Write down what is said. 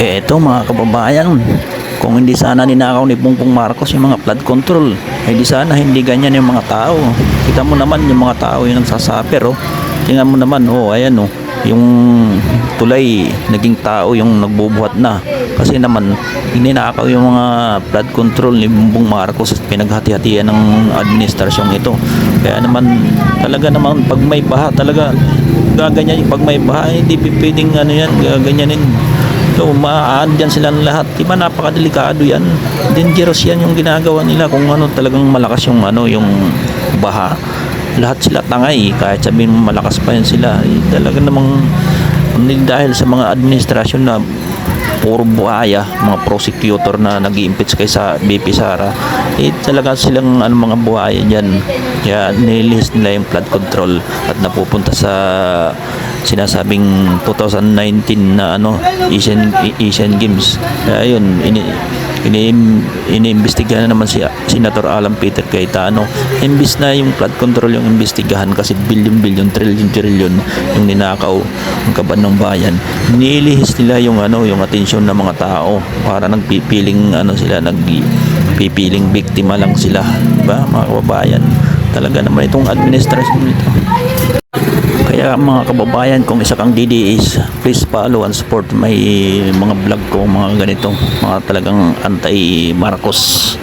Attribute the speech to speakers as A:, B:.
A: Eto mga kababayan, kung hindi sana ninakaw ni Bongbong Marcos yung mga flood control, ay di sana hindi ganyan yung mga tao. Kita mo naman yung mga tao yung nagsasaper, oh. Tingnan mo naman, oh, ayan, oh, yung tulay, naging tao yung nagbubuhat na. Kasi naman, ninakaw yung mga flood control ni Bongbong Marcos at pinaghati-hatian ng administrasyong ito. Kaya naman, talaga naman, pag may baha, talaga, gaganyan yung pag may baha, hindi pwedeng ano yan, gaganyanin. So, maaaan dyan sila lahat. Diba napakadelikado yan. Dangerous yan yung ginagawa nila kung ano talagang malakas yung ano, yung baha. Lahat sila tangay. Kahit sabihin malakas pa yan sila. Talaga namang dahil sa mga administrasyon na puro buhaya, mga prosecutor na nag-i-impeach kay sa BP Sara, talaga silang ano, mga buhaya dyan. Kaya nililist nila yung flood control at napupunta sa sinasabing 2019 na ano, Asian Games. Kaya yun, iniimbestigahan na naman si Senator Alan Peter Cayetano. Imbis na yung flood control yung imbestigahan kasi billion, trillion yung ninakaw ang kaban ng bayan. Nilihis nila yung ano, yung atensyon ng mga tao para nagpipiling ano sila, nagpipiling biktima lang sila, diba mga kababayan? Talaga naman itong administrasyon nito. Kaya mga kababayan, kung isa kang DDS, please follow and support may mga vlog ko, mga ganito, mga talagang anti-Marcos.